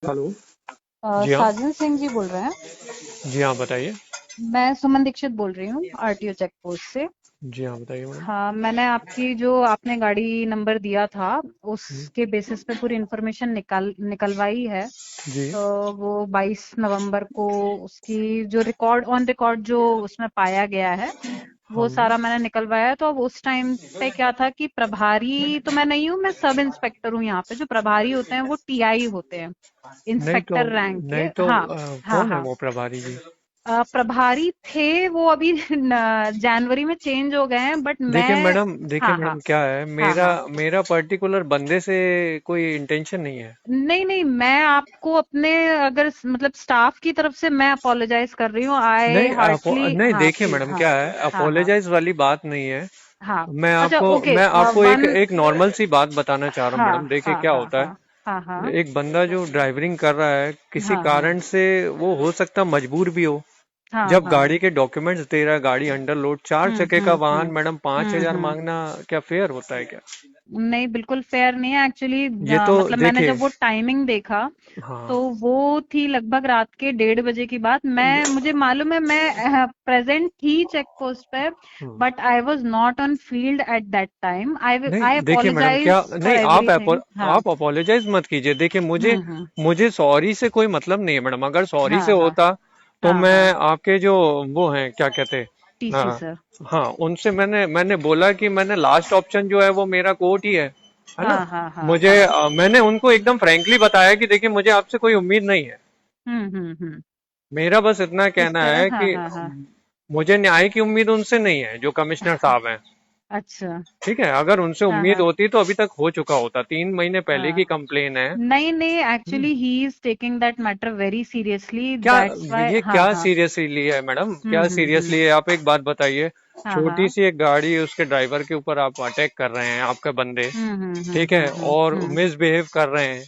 Hello. जी हाँ। साजन सिंह जी बोल रहे हैं। जी हाँ, बताइए। मैं सुमन दीक्षित बोल रही हूँ आरटीओ चेक पोस्ट से। जी हाँ, बताइए मैडम। हाँ, मैंने आपकी जो आपने गाड़ी नंबर दिया था हम्म, उसके बेसिस पे पूरी इन्फॉर्मेशन निकलवाई है। जी। तो वो 22 नवंबर को उसकी जो रिकॉर्ड ऑन रिकॉर्ड जो उसमें पाया गया है हाँ वो मैडम। सारा मैंने निकलवाया। तो अब उस टाइम पे क्या था कि प्रभारी तो मैं नहीं हूँ, मैं सब इंस्पेक्टर हूँ यहाँ पे। जो प्रभारी होते हैं वो टीआई होते हैं, नहीं तो इंस्पेक्टर रैंक के। नहीं तो हाँ हाँ कौन है हाँ। वो प्रभारी जी? प्रभारी थे वो अभी जनवरी में चेंज हो गए हैं, बट मैं। देखिए हाँ हाँ मैडम, क्या है, हाँ मेरा हाँ। मेरा पर्टिकुलर बंदे से कोई इंटेंशन नहीं है। नहीं नहीं, मैं आपको अपने अगर मतलब स्टाफ की तरफ से मैं अपोलोजाइज कर रही हूँ। आई हार्टली नहीं, हाँ देखिए प्लीज। मैडम, हाँ क्या है, हाँ हाँ अपोलोजाइज वाली बात नहीं है। हाँ। मैं अच्छा आपको ओके। मैं आपको एक वन। एक नॉर्मल सी बात बताना चाह रहा हूँ हाँ मैडम। देखिए हाँ क्या हाँ होता है। हाँ हाँ हाँ एक बंदा जो ड्राइवरिंग कर रहा है, किसी हाँ हाँ कारण से वो हो सकता है मजबूर भी हो। हाँ जब हाँ। गाड़ी के डॉक्यूमेंट्स दे रहा है, गाड़ी अंडर लोड, 4 चक्के का वाहन मैडम, 5,000 हम्म। मांगना क्या फेयर होता है क्या? नहीं, बिल्कुल फेयर नहीं है एक्चुअली। ये तो मतलब मैंने देखिए। जब वो टाइमिंग देखा तो हाँ। वो थी लगभग रात के 1:30 की बात। मैं मुझे मालूम है मैं प्रेजेंट थी चेक पोस्ट पे, hmm. But I was not on field at that time. नहीं आई देखिए मैडम, क्या, अपोलोजाइज नहीं, फॉर एवरीथिंग। हाँ। आप अपोलोजाइज मत कीजिए। देखिए, हम्म। मुझे सॉरी से कोई मतलब नहीं है मैडम। अगर सॉरी से हाँ हाँ होता तो हाँ मैं हाँ। आपके जो वो हैं, क्या कहते हैं, टीसी हाँ, सर। हाँ, उनसे मैंने बोला कि मैंने लास्ट ऑप्शन जो है वो मेरा कोर्ट ही है ना। हाँ हाँ हाँ हाँ। मैंने उनको एकदम फ्रैंकली बताया कि देखिए, मुझे आपसे कोई उम्मीद नहीं है। हम्म। मेरा बस इतना किस कहना तरह? है हाँ कि हाँ हाँ। मुझे न्याय की उम्मीद उनसे नहीं है, जो कमिश्नर साहब हैं। अच्छा। ठीक है, अगर उनसे हाँ उम्मीद हाँ होती तो अभी तक हो चुका होता। 3 महीने पहले की हाँ। कंप्लेन है। नहीं नहीं, hmm, actually he is taking that matter very seriously, क्या, दैट्स व्हाई। ये हाँ क्या हाँ। सीरियसली है मैडम? क्या हम्म। सीरियसली है? आप एक बात बताइए। हाँ छोटी हाँ। सी एक गाड़ी, उसके ड्राइवर के ऊपर आप अटैक कर रहे हैं, आपके बंदे, ठीक है, और हम्म। मिसबिहेव कर रहे हैं।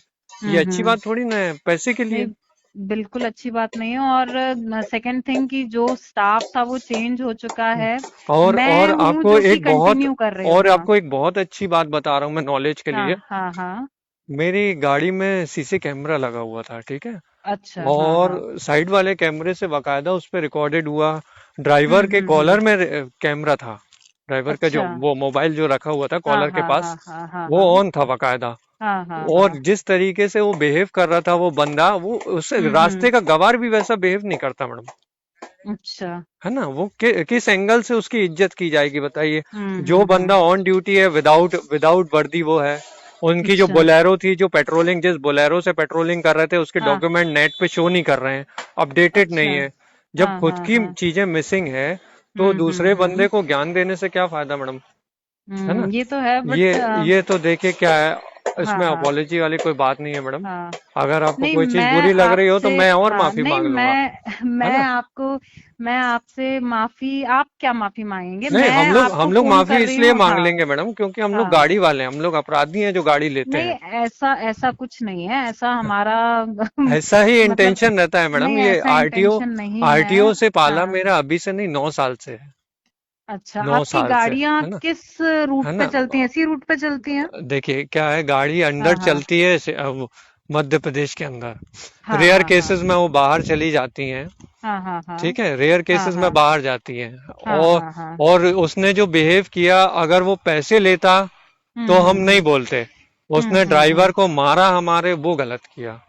ये अच्छी हम्म। बात थोड़ी ना है, पैसे के नहीं, लिए। बिल्कुल अच्छी बात नहीं है। और सेकंड थिंग कि जो स्टाफ था वो चेंज हो चुका है। और मैं हूँ जो कि कंटिन्यू कर रही हूँ। हाँ आपको एक बहुत अच्छी बात बता रहा हूँ मैं, नॉलेज के हाँ लिए। हाँ हाँ। मेरी गाड़ी में सीसी कैमरा लगा हुआ था, ठीक है। अच्छा हाँ और हाँ। साइड वाले कैमरे से बकायदा उस पे रिकॉर्डेड हुआ। ड्राइवर के कॉलर में कैमरा था। ड्राइवर का जो अच्छा। वो मोबाइल जो रखा हुआ था हाँ कॉलर के हाँ पास, हाँ हाँ हाँ वो हाँ ऑन था बकायदा। हाँ हाँ और हाँ। जिस तरीके से वो बिहेव कर रहा था वो बंदा, वो उससे हम्म। रास्ते का गवार भी वैसा बिहेव नहीं करता मैडम। अच्छा। है ना, वो किस एंगल से उसकी इज्जत की जाएगी बताइए? जो हम्म। बंदा ऑन ड्यूटी है, विदाउट वर्दी वो है। उनकी जो अच्छा। बोलेरो थी, जो पेट्रोलिंग, जिस बोलेरो से पेट्रोलिंग कर रहे थे, उसके हाँ। डॉक्यूमेंट नेट पे शो नहीं कर रहे हैं, अपडेटेड अच्छा। नहीं है। जब हाँ खुद हाँ की हाँ। चीजें मिसिंग है तो दूसरे हम्म। बंदे को ज्ञान देने से क्या फायदा मैडम? है ना। ये तो है ये बट। ये तो देखिए क्या है, हाँ इसमें हाँ अपॉलोजी वाली कोई बात नहीं है मैडम। हाँ। अगर आपको नहीं, कोई चीज मैं बुरी लग रही हो तो आपसे। मैं और हाँ माफी नहीं, मांग लूंगा। मैं है ना। आपको। मैं आपसे माफी, आप क्या माफी मांगेंगे? नहीं, मैं आपको हम लोग फोन माफी कर रही इसलिए हूँ। मांग हाँ लेंगे मैडम, क्योंकि हम लोग हाँ। गाड़ी वाले हैं, हम लोग अपराधी हैं जो गाड़ी लेते नहीं, हैं। ऐसा ऐसा कुछ नहीं है, ऐसा हमारा ऐसा ही मतलब। इंटेंशन रहता है मैडम। नहीं, ये ऐसा इंटेंशन नहीं है। आरटीओ से पाला हाँ। मेरा अभी से नहीं, 9 साल से है। अच्छा, नौ आपकी साल से गाड़ियां है ना। किस रूट है पे ना। चलती हैं? इसी रूट पे चलती हैं? देखिए क्या है, गाड़ी हाँ अंडर हाँ चलती है मध्य प्रदेश के अंदर। हाँ रेयर हाँ हाँ केसेस में वो बाहर चली जाती हैं। हाँ हाँ हाँ ठीक है, रेयर हाँ केसेस में हाँ बाहर जाती हैं। हाँ और हाँ हाँ। उसने जो बिहेव किया, अगर वो पैसे लेता तो हम नहीं हम्म। बोलते। उसने ड्राइवर को मारा हमारे, वो गलत किया।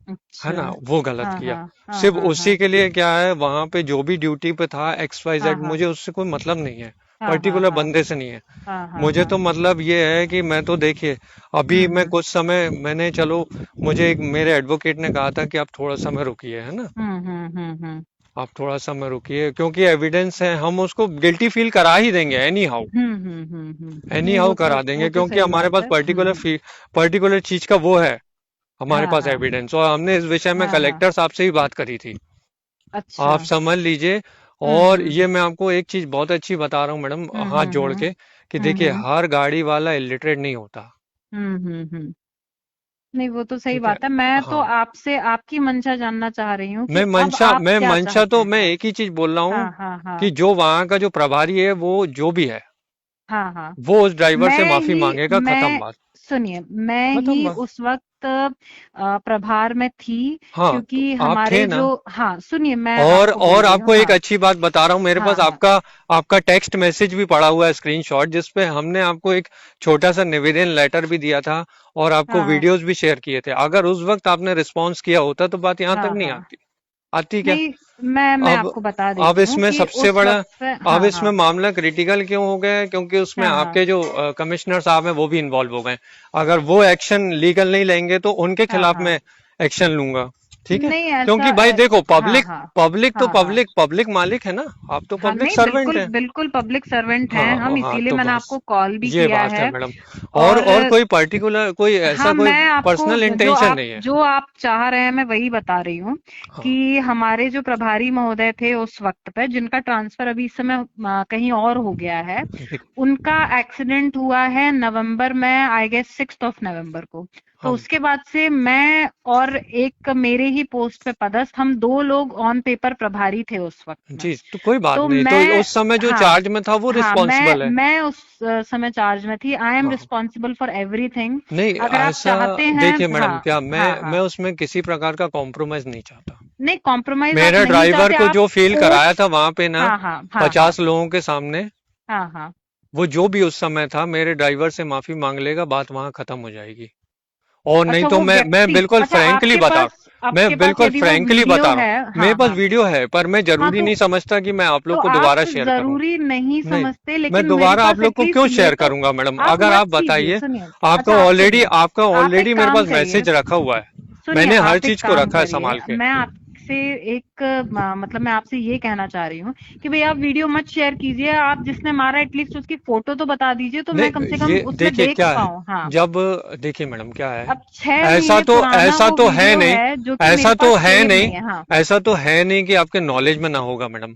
है अच्छा। ना, वो गलत हाँ किया। हाँ हाँ सिर्फ हाँ हाँ उसी के लिए, क्या है, वहां पे जो भी ड्यूटी पे था, एक्स वाई हाँ जेड, हाँ मुझे उससे कोई मतलब नहीं है। हाँ हाँ पर्टिकुलर हाँ बंदे से नहीं है। हाँ हाँ मुझे हाँ। तो मतलब ये है कि मैं तो देखिए, अभी मैं हम्म। कुछ समय मैंने, चलो, मुझे एक मेरे एडवोकेट ने कहा था कि आप थोड़ा समय रुकिए, है ना। हम्म। आप थोड़ा समय रुकिए, क्योंकि एविडेंस है, हम उसको गिल्टी फील करा ही देंगे एनी नहीं, हाउ करा वो देंगे, तो क्योंकि सही हमारे बात पास है। पर्टिकुलर चीज का वो है। हमारे हाँ पास हाँ एविडेंस, और हमने इस विषय में हाँ हाँ। कलेक्टर साहब से ही बात करी थी। अच्छा। आप समझ लीजिए। और हम्म। ये मैं आपको एक चीज बहुत अच्छी बता रहा हूँ मैडम, हाथ जोड़ हम्म। के, कि देखिए, हम्म। हर गाड़ी वाला इलिटरेट नहीं होता। हम्म। नहीं, वो तो सही ठीक है। बात है। मैं तो हाँ। आपसे आपकी मंशा जानना चाह रही हूँ कि अब आप मैं क्या मंशा चाहते तो हैं? मैं हाँ एक ही चीज बोल रहा हूँ, हाँ हाँ हाँ कि जो वहां का जो प्रभारी है, वो जो भी है, हाँ हाँ। वो उस ड्राइवर से मैं माफी ही मांगेगा, खत्म मैं बात। सुनिए, मैं खत्म ही बात। उस वक्त प्रभार में थी, हाँ, तो क्योंकि आप थे हमारे ना। जो, हाँ सुनिए मैं और आपको बोल रही हूँ। आपको एक हाँ अच्छी बात बता रहा हूँ, मेरे हाँ पास हाँ आपका आपका टेक्स्ट मैसेज भी पड़ा हुआ है, स्क्रीनशॉट, जिसपे हमने आपको एक छोटा सा निवेदन लेटर भी दिया था और आपको हाँ वीडियोस भी शेयर किए थे। अगर उस वक्त आपने रिस्पॉन्स किया होता तो बात यहाँ तक हाँ नहीं हाँ। आती। आती क्या? नहीं, मैं अब आपको बता अब देती हूँ इसमें कि सबसे उस बड़ा, वक्त पे, अब हाँ इसमें हाँ मामला क्रिटिकल क्यों हो गया है, क्योंकि उसमें हाँ हाँ आपके जो कमिश्नर साहब हैं वो भी इन्वॉल्व हो गए। अगर वो एक्शन लीगल नहीं लेंगे तो उनके हाँ खिलाफ हाँ। मैं एक्शन लूंगा। ठीक है? नहीं ऐसा क्योंकि भाई देखो, हाँ पब्लिक हाँ पब्लिक तो हाँ हाँ पब्लिक मालिक है ना। आप तो हाँ। पब्लिक नहीं, सर्वेंट बिल्कुल हैं। बिल्कुल पब्लिक सर्वेंट हैं हम, हाँ हाँ, इसीलिए तो मैंने बस आपको कॉल भी ये किया बात है है। मैडम। और और कोई पर्टिकुलर, कोई हाँ, ऐसा कोई मैं आपको पर्सनल इंटेंशन नहीं है। जो आप चाह रहे हैं मैं वही बता रही हूँ हाँ, कि हमारे जो प्रभारी महोदय थे उस वक्त पे, जिनका ट्रांसफर अभी इस समय कहीं और हो गया है, ठीक। उनका एक्सीडेंट हुआ है नवंबर में, आई गेस 6 नवंबर को। तो हाँ उसके बाद से मैं और एक मेरे ही पोस्ट पे पदस्थ, हम 2 लोग ऑन पेपर प्रभारी थे उस वक्त में। जी, तो कोई बात तो नहीं, तो मैं, उस समय जो हाँ चार्ज में था वो हाँ, रिस्पॉन्सिबल है। मैं उस समय चार्ज में थी। आई एम हाँ, रिस्पॉन्सिबल फॉर एवरीथिंग। नहीं अगर आप ऐसा, चाहते हैं, देखिए मैडम, हाँ क्या हाँ मैं हाँ। उसमें किसी प्रकार का कॉम्प्रोमाइज नहीं चाहता। नहीं, कॉम्प्रोमाइज आप मेरे नहीं ड्राइवर चाहते, को आप जो फील कराया था पोस्ट, वहां पे ना, हाँ हाँ हाँ हाँ 50 लोगों के सामने, हाँ हाँ। वो जो भी उस समय था, मेरे ड्राइवर से माफी मांग लेगा, बात वहां खत्म हो जाएगी। और नहीं अच्छा, तो वो मैं व्यक्ति, बिल्कुल अच्छा फ्रैंकली बता, मैं आपके पास बिल्कुल यदि वो फ्रैंकली वीडियो बता रहा है, हूँ, मेरे हाँ पास हाँ वीडियो है, पर मैं हाँ, जरूरी नहीं समझता कि मैं आप तो लोग को आप दोबारा शेयर करूँ। जरूरी नहीं नहीं, समझते, मैं लेकिन मेरे दोबारा आप पास लोग को क्यों एटलीस्ट ये शेयर तो करूंगा मैडम? आप अगर मत आप कीजिए। बताइए, सुनिए, अच्छा आप सुनिए, आपका आप एक ऑलरेडी मेरे काम पास करिए, मैसेज रखा हुआ है। सुनिए मैंने हर आप एक चीज को काम रखा है करिए, संभाल के। मैं आपसे एक मतलब मैं आपसे ये कहना चाह रही हूँ कि भाई आप वीडियो मत शेयर कीजिए, आप जिसने मारा एटलीस्ट उसकी फोटो तो बता दीजिए, तो मैं कम नहीं, से कम ये उसमें देखिए देख क्या है, पाऊँ। हाँ, जब, देखिए मैडम क्या है, अब 6 महीने पुराना ऐसा वो तो है वीडियो नहीं, है जो कि मेरे ऐसा तो पास है सेव नहीं, नहीं है। हाँ, ऐसा तो है नहीं कि आपके नॉलेज में ना होगा मैडम।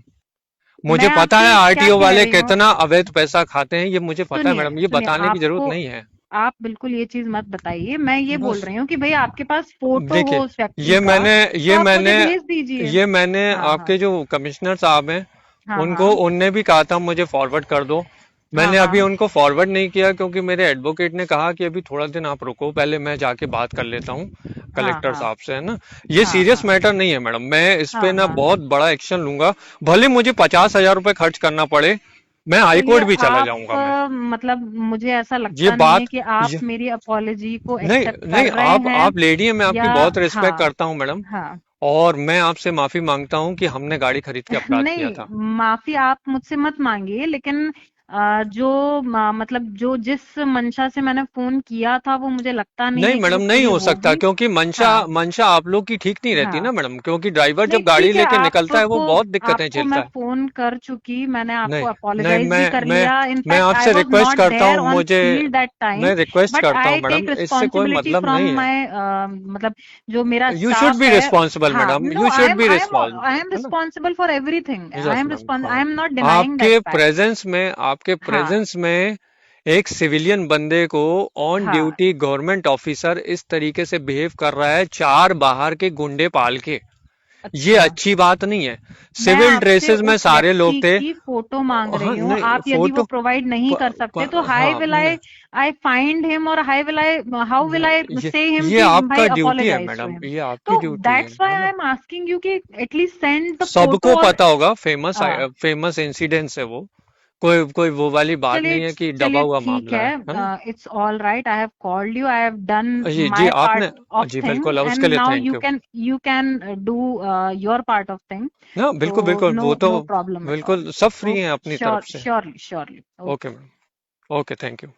मुझे मैं पता है आपसे क्या आरटीओ कह वाले रही हूँ, कितना अवैध पैसा खाते हैं, ये मुझे पता है सुनिए मैडम, ये सुनिए, बताने की जरूरत आपको, नहीं है। आप बिल्कुल ये चीज मत बताइए। मैं ये बोल बस रही हूँ कि भाई आपके पास फोटो हो देखिए, उस व्यक्ति ये का, मैंने तो ये आप मुझे मैंने भेज दीजिए। ये मैंने हाँ हाँ आपके जो कमिश्नर साहब हैं, हाँ उनको, हाँ उनने भी कहा था मुझे फॉरवर्ड कर दो। हाँ मैंने अभी हाँ उनको फॉरवर्ड नहीं किया, क्योंकि मेरे एडवोकेट ने कहा कि अभी थोड़ा दिन आप रुको, पहले मैं जाके बात कर लेता हूँ हाँ कलेक्टर हाँ साहब से, है ना। ये हाँ सीरियस हाँ मैटर नहीं है मैडम, मैं इस पे हाँ ना हाँ। बहुत बड़ा एक्शन लूंगा। भले मुझे 50,000 रुपए खर्च करना पड़े, मैं चलिए हाईकोर्ट भी चला आप जाऊंगा मैं। मतलब मुझे ऐसा ये लगता नहीं है बात, कि आप मेरी अपॉलजी को नहीं एक्सेप्ट नहीं, कर रहे हैं, आप लेडी हैं, मैं आपकी या बहुत रिस्पेक्ट हाँ करता हूँ मैडम। हाँ। और मैं आपसे माफी मांगता हूँ कि हमने गाड़ी खरीद के अपराध किया नहीं, था। माफी आप मुझसे मत मांगिए, लेकिन जो मतलब जो जिस मंशा से मैंने फोन किया था वो मुझे लगता नहीं नहीं है कि वो मैडम, नहीं पूरी हो सकता, होगी। क्योंकि मंशा हाँ मंशा आप लोग की ठीक नहीं रहती ना हाँ। मैडम, क्योंकि ड्राइवर नहीं जब गाड़ी ठीक है, लेके निकलता है वो आपको बहुत दिक्कतें आपको मैं झेलता है। फोन कर चुकी, मैंने आपको नहीं नहीं, अपोलोजाइज भी कर मैं लिया। मैं इनफैक्ट आई आपसे वाज रिक्वेस्ट नॉट करता देयर हूँ, ऑन मुझे, फील्ड दैट टाइम, मैं रिक्वेस्ट बट करता हूँ आई टेक मैडम, इससे कोई रिस्पॉन्सिबिलिटी मतलब फ्रॉम नहीं है। माय, मतलब जो मेरा यू शुड स्टाफ बी है। रिस्पॉन्सिबल हाँ, madam, no, you should be responsible, I am है ना। Responsible for everything, yes ma'am, I हाँ। Am not denying that fact. आपके हाँ प्रेजेंस में एक सिविलियन बंदे को, ऑन हाँ। ड्यूटी गवर्नमेंट ऑफिसर, इस तरीके से बिहेव कर रहा है, 4 बाहर के गुंडे पाल के, ये अच्छा, अच्छी बात नहीं है। मैं सिविल आपसे ड्रेसेस में उस सारे लोग व्यक्ति थे। की फोटो मांग हाँ, रही हूँ, नहीं आप यदि वो फोटो, प्रोवाइड नहीं कर सकते तो हाँ, आई फाइंड हिम, और हाउ विल आई ये से हिम ये कि भाई आपका ड्यूटी है अपोलोजाइज टू मैडम, हिम। ये आपकी तो ड्यूटी दैट्स व्हाई है आई ना। एम आस्किंग यू कि एटलीस्ट सेंड द फोटो। सबको और पता होगा, फेमस आ, फेमस इंसिडेंट्स है वो, कोई कोई वो वाली बात चलिए नहीं है कि दबा चलिए हुआ ठीक मामला है है, ना। It's all right, I have called you, I have done जी जी, माय पार्ट आपने, ऑफ जी थिंग, बिल्कुल, उसके एंड लिए now thank you. You can do your part of thing. हाँ तो बिल्कुल बिल्कुल, नो वो तो नो प्रॉब्लम एट ऑल। बिल्कुल सब फ्री हैं ओके, अपनी तरफ से। Surely surely. Okay ma'am, okay, thank you.